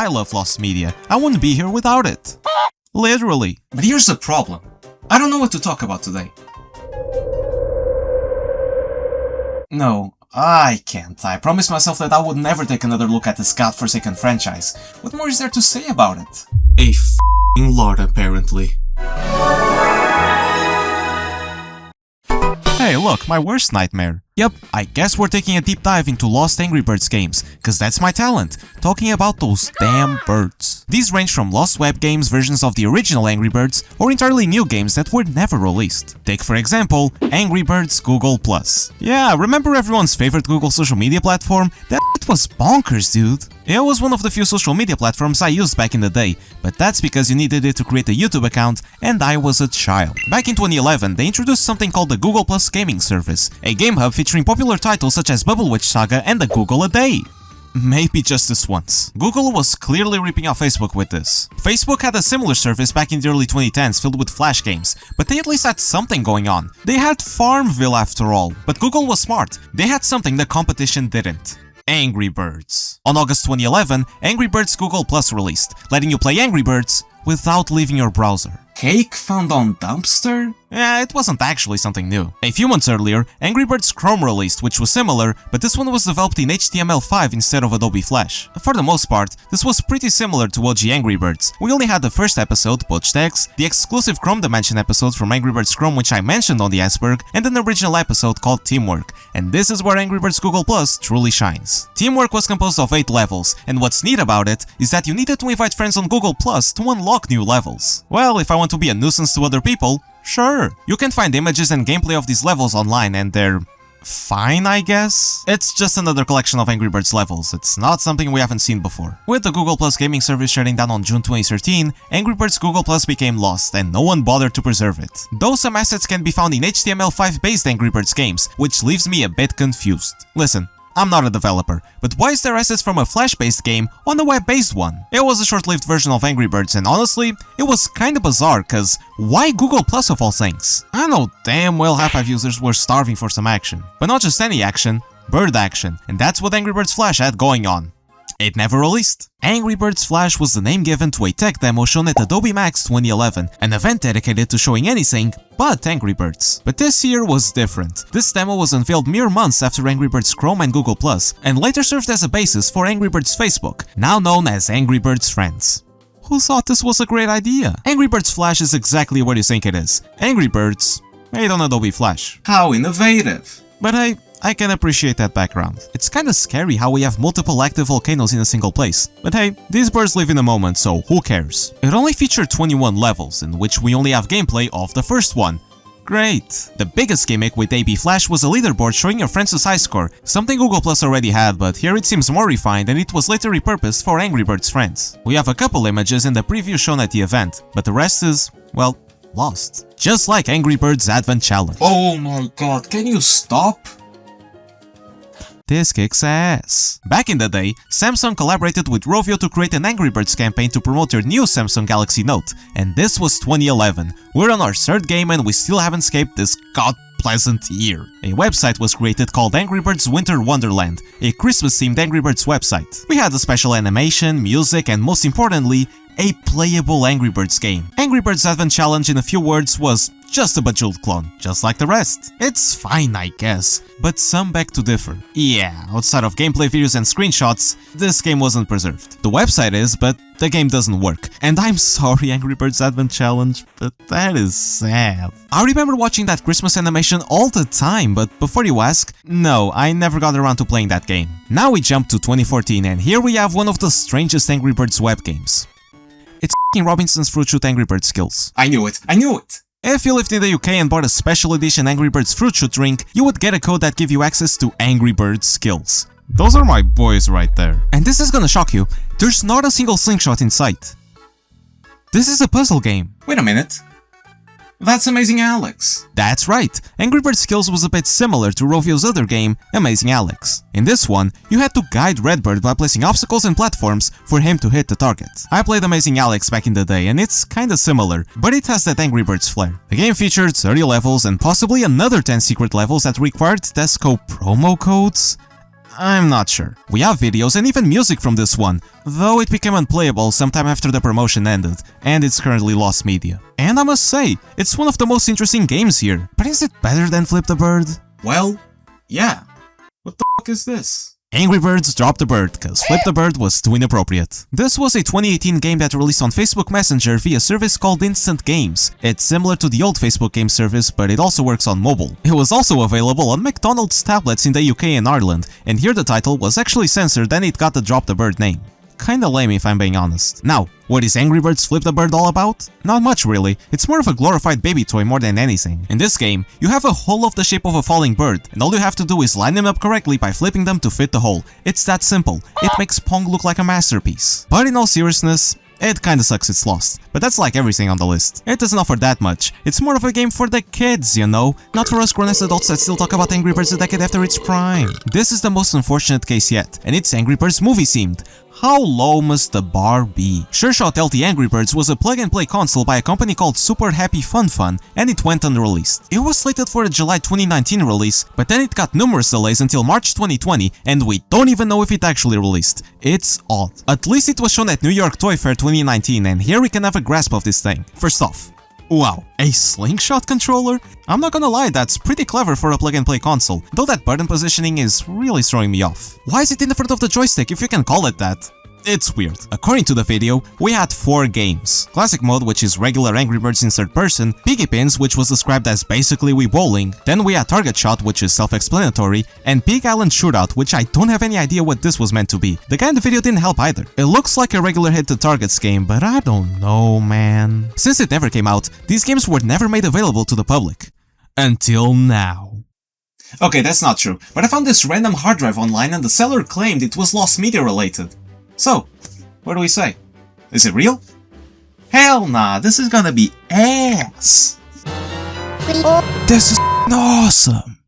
I love lost media. I wouldn't be here without it. Literally. But here's the problem. I don't know what to talk about today. No, I can't. I promised myself that I would never take another look at this godforsaken franchise. What more is there to say about it? A f***ing lot, apparently. Hey, look, my worst nightmare. Yep, I guess we're taking a deep dive into Lost Angry Birds games, cause that's my talent, talking about those damn birds. These range from Lost Web Games versions of the original Angry Birds, or entirely new games that were never released. Take for example, Angry Birds Google+. Yeah, remember everyone's favorite Google social media platform? That was bonkers, dude. It was one of the few social media platforms I used back in the day, but that's because you needed it to create a YouTube account, and I was a child. Back in 2011, they introduced something called the Google+ Gaming Service, a game hub featuring popular titles such as Bubble Witch Saga and the Google A Day. Maybe just this once. Google was clearly ripping off Facebook with this. Facebook had a similar service back in the early 2010s filled with Flash games, but they at least had something going on. They had Farmville after all, but Google was smart. They had something the competition didn't. Angry Birds. On August 2011, Angry Birds Google+ released, letting you play Angry Birds without leaving your browser. Cake found on dumpster? Yeah, it wasn't actually something new. A few months earlier, Angry Birds Chrome released, which was similar, but this one was developed in HTML5 instead of Adobe Flash. For the most part, this was pretty similar to OG Angry Birds. We only had the first episode, Poached Eggs, the exclusive Chrome Dimension episode from Angry Birds Chrome which I mentioned on the iceberg, and an original episode called Teamwork. And this is where Angry Birds Google+ truly shines. Teamwork was composed of 8 levels, and what's neat about it is that you needed to invite friends on Google+ to unlock new levels. Well, if I want to be a nuisance to other people, sure. You can find images and gameplay of these levels online and they're fine, I guess? It's just another collection of Angry Birds levels, it's not something we haven't seen before. With the Google+ gaming service shutting down on June 2013, Angry Birds Google+ became lost and no one bothered to preserve it. Though some assets can be found in HTML5 based Angry Birds games, which leaves me a bit confused. Listen, I'm not a developer, but why is there assets from a Flash-based game on a web-based one? It was a short-lived version of Angry Birds and honestly, it was kinda bizarre cause why Google+ of all things? I know damn well half-5 users were starving for some action. But not just any action, bird action, and that's what Angry Birds Flash had going on. It never released. Angry Birds Flash was the name given to a tech demo shown at Adobe Max 2011, an event dedicated to showing anything but Angry Birds. But this year was different. This demo was unveiled mere months after Angry Birds Chrome and Google+, and later served as a basis for Angry Birds Facebook, now known as Angry Birds Friends. Who thought this was a great idea? Angry Birds Flash is exactly what you think it is. Angry Birds made on Adobe Flash. How innovative! But hey, I can appreciate that background. It's kinda scary how we have multiple active volcanoes in a single place. But hey, these birds live in a moment, so who cares? It only featured 21 levels, in which we only have gameplay of the first one. Great! The biggest gimmick with AB Flash was a leaderboard showing your friends' high score, something Google+ already had, but here it seems more refined and it was later repurposed for Angry Birds Friends. We have a couple images in the preview shown at the event, but the rest is, well, lost. Just like Angry Birds Advent Challenge. Oh my god, can you stop? This kicks ass. Back in the day, Samsung collaborated with Rovio to create an Angry Birds campaign to promote their new Samsung Galaxy Note, and this was 2011. We're on our 3rd game and we still haven't escaped this god-pleasant year. A website was created called Angry Birds Winter Wonderland, a Christmas-themed Angry Birds website. We had a special animation, music, and most importantly, a playable Angry Birds game. Angry Birds Advent Challenge, in a few words, was just a bejeweled clone, just like the rest. It's fine, I guess, but some beg to differ. Yeah, outside of gameplay videos and screenshots, this game wasn't preserved. The website is, but the game doesn't work. And I'm sorry, Angry Birds Advent Challenge, but that is sad. I remember watching that Christmas animation all the time, but before you ask, no, I never got around to playing that game. Now we jump to 2014 and here we have one of the strangest Angry Birds web games. It's f***ing Robinson's Fruit Shoot Angry Birds skills. I knew it! I knew it! If you lived in the UK and bought a special edition Angry Birds Fruit Shoot drink, you would get a code that give you access to Angry Birds skills. Those are my boys right there. And this is gonna shock you, there's not a single slingshot in sight. This is a puzzle game. Wait a minute. That's Amazing Alex. That's right, Angry Birds Skills was a bit similar to Rovio's other game, Amazing Alex. In this one, you had to guide Redbird by placing obstacles and platforms for him to hit the target. I played Amazing Alex back in the day and it's kinda similar, but it has that Angry Birds flair. The game featured 30 levels and possibly another 10 secret levels that required Tesco promo codes? I'm not sure. We have videos and even music from this one, though it became unplayable sometime after the promotion ended, and it's currently lost media. And I must say, it's one of the most interesting games here. But is it better than Flip the Bird? Well, yeah. What the fuck is this? Angry Birds dropped the bird, cause Flip the Bird was too inappropriate. This was a 2018 game that released on Facebook Messenger via a service called Instant Games. It's similar to the old Facebook game service, but it also works on mobile. It was also available on McDonald's tablets in the UK and Ireland, and here the title was actually censored and it got the Drop the Bird name. Kinda lame if I'm being honest. Now, what is Angry Birds Flip the Bird all about? Not much really, it's more of a glorified baby toy more than anything. In this game, you have a hole of the shape of a falling bird, and all you have to do is line them up correctly by flipping them to fit the hole. It's that simple. It makes Pong look like a masterpiece. But in all seriousness, it kinda sucks it's lost, but that's like everything on the list. It doesn't offer that much. It's more of a game for the kids, you know? Not for us grown-ass adults that still talk about Angry Birds a decade after its prime. This is the most unfortunate case yet, and it's Angry Birds movie-themed. How low must the bar be? Sure Shot LT Angry Birds was a plug-and-play console by a company called Super Happy Fun Fun, and it went unreleased. It was slated for a July 2019 release, but then it got numerous delays until March 2020, and we don't even know if it actually released. It's odd. At least it was shown at New York Toy Fair 2019, and here we can have a grasp of this thing. First off, wow, a slingshot controller? I'm not gonna lie, that's pretty clever for a plug-and-play console, though that button positioning is really throwing me off. Why is it in the front of the joystick if you can call it that? It's weird. According to the video, we had 4 games. Classic mode, which is regular Angry Birds in third person, Piggy Pins, which was described as basically Wii Bowling, then we had Target Shot, which is self-explanatory, and Big Island Shootout, which I don't have any idea what this was meant to be. The guy in the video didn't help either. It looks like a regular hit to targets game, but I don't know, man. Since it never came out, these games were never made available to the public. Until now. Okay, that's not true, but I found this random hard drive online and the seller claimed it was lost media related. So, what do we say? Is it real? Hell nah, this is gonna be ass! This is awesome!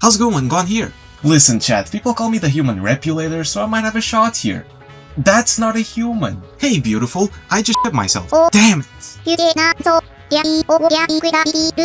How's it going? Gon here. Listen chat, people call me the human repulator, so I might have a shot here. That's not a human. Hey beautiful, I just shit myself. Damn it!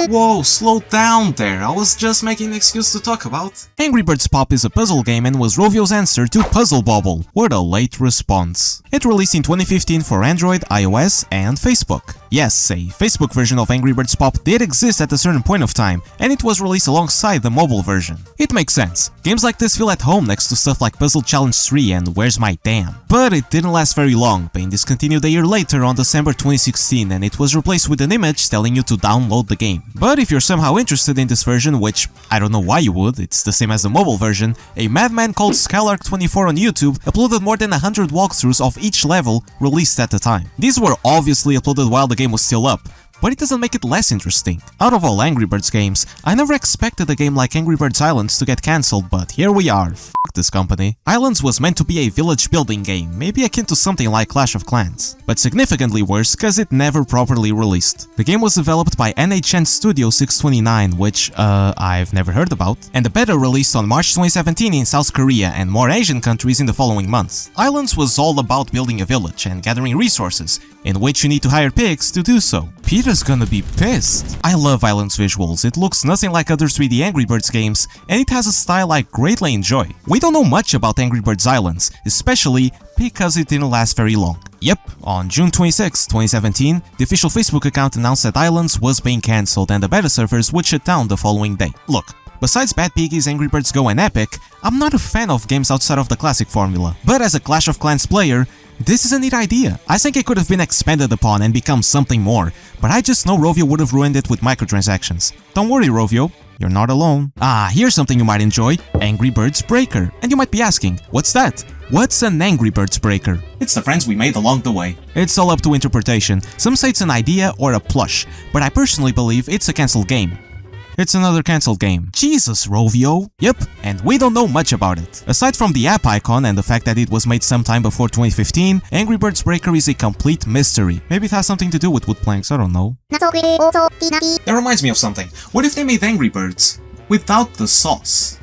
Whoa, slow down there, I was just making an excuse to talk about. Angry Birds Pop is a puzzle game and was Rovio's answer to Puzzle Bobble. What a late response. It released in 2015 for Android, iOS, and Facebook. Yes, a Facebook version of Angry Birds Pop did exist at a certain point of time, and it was released alongside the mobile version. It makes sense. Games like this feel at home next to stuff like Puzzle Challenge 3 and Where's My Damn? But it didn't last very long, being discontinued a year later on December 2016, and it was replaced with an image telling you to download the game. But if you're somehow interested in this version, which I don't know why you would, it's the same as the mobile version, a madman called Skylark24 on YouTube uploaded more than 100 walkthroughs of each level released at the time. These were obviously uploaded while the game was still up, but it doesn't make it less interesting. Out of all Angry Birds games, I never expected a game like Angry Birds Islands to get cancelled, but here we are. F*** this company. Islands was meant to be a village building game, maybe akin to something like Clash of Clans, but significantly worse cause it never properly released. The game was developed by NHN Studio 629, which, I've never heard about, and the beta released on March 2017 in South Korea and more Asian countries in the following months. Islands was all about building a village and gathering resources, in which you need to hire pigs to do so. Peter's gonna be pissed. I love Islands visuals, it looks nothing like other 3D Angry Birds games, and it has a style I greatly enjoy. We don't know much about Angry Birds Islands, especially because it didn't last very long. Yep, on June 26, 2017, the official Facebook account announced that Islands was being cancelled and the beta servers would shut down the following day. Look, besides Bad Piggies, Angry Birds Go and Epic, I'm not a fan of games outside of the classic formula, but as a Clash of Clans player, this is a neat idea. I think it could have been expanded upon and become something more, but I just know Rovio would have ruined it with microtransactions. Don't worry, Rovio, you're not alone. Ah, here's something you might enjoy, Angry Birds Breaker. And you might be asking, what's that? What's an Angry Birds Breaker? It's the friends we made along the way. It's all up to interpretation. Some say it's an idea or a plush, but I personally believe it's a cancelled game. It's another cancelled game. Jesus, Rovio. Yep, and we don't know much about it. Aside from the app icon and the fact that it was made sometime before 2015, Angry Birds Breaker is a complete mystery. Maybe it has something to do with wood planks, I don't know. That reminds me of something. What if they made Angry Birds without the sauce?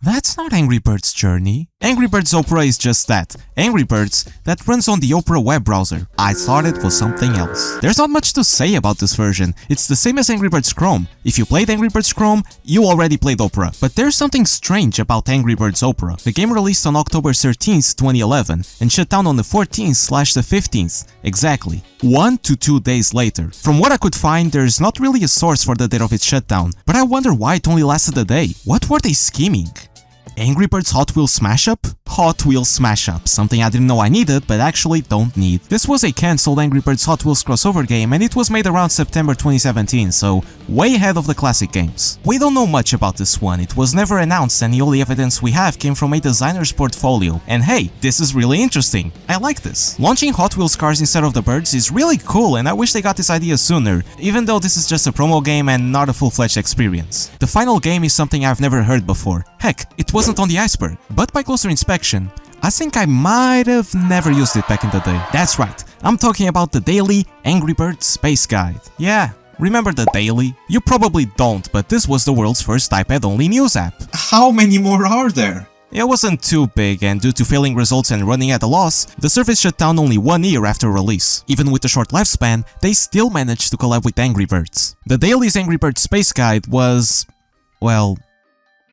That's not Angry Birds Journey. Angry Birds Opera is just that, Angry Birds that runs on the Opera web browser. I thought it was something else. There's not much to say about this version, it's the same as Angry Birds Chrome. If you played Angry Birds Chrome, you already played Opera. But there's something strange about Angry Birds Opera. The game released on October 13th, 2011, and shut down on the 14th/the 15th, exactly, 1 to 2 days later. From what I could find, there's not really a source for the date of its shutdown, but I wonder why it only lasted a day. What were they scheming? Angry Birds Hot Wheels Smash Up? Hot Wheels Smash Up, something I didn't know I needed, but actually don't need. This was a cancelled Angry Birds Hot Wheels crossover game, and it was made around September 2017, so way ahead of the classic games. We don't know much about this one, it was never announced, and the only evidence we have came from a designer's portfolio. And hey, this is really interesting. I like this. Launching Hot Wheels cars instead of the birds is really cool, and I wish they got this idea sooner, even though this is just a promo game and not a full-fledged experience. The final game is something I've never heard before. Heck, it wasn't on the iceberg, but by closer inspection, I think I might have never used it back in the day. That's right, I'm talking about the daily Angry Birds Space Guide. Yeah, remember the daily? You probably don't, but this was the world's first iPad-only news app. How many more are there? It wasn't too big, and due to failing results and running at a loss, the service shut down only 1 year after release. Even with the short lifespan, they still managed to collab with Angry Birds. The daily's Angry Birds Space Guide was, well,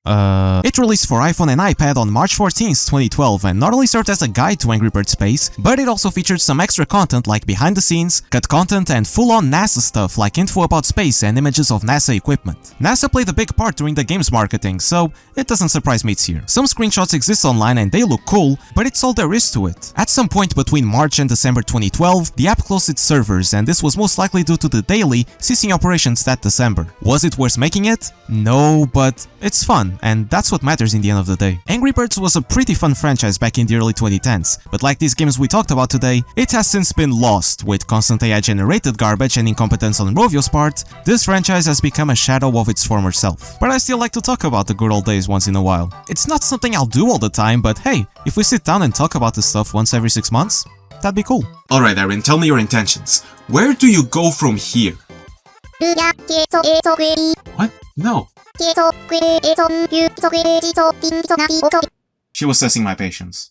it released for iPhone and iPad on March 14th, 2012, and not only served as a guide to Angry Birds Space, but it also featured some extra content like behind the scenes, cut content, and full-on NASA stuff like info about space and images of NASA equipment. NASA played a big part during the game's marketing, so it doesn't surprise me it's here. Some screenshots exist online and they look cool, but it's all there is to it. At some point between March and December 2012, the app closed its servers, and this was most likely due to the daily ceasing operations that December. Was it worth making it? No, but it's fun, and that's what matters in the end of the day. Angry Birds was a pretty fun franchise back in the early 2010s, but like these games we talked about today, it has since been lost. With constant AI-generated garbage and incompetence on Rovio's part, this franchise has become a shadow of its former self. But I still like to talk about the good old days once in a while. It's not something I'll do all the time, but hey, if we sit down and talk about this stuff once every 6 months, that'd be cool. Alright, Aaron, tell me your intentions. Where do you go from here? What? No. She was testing my patience.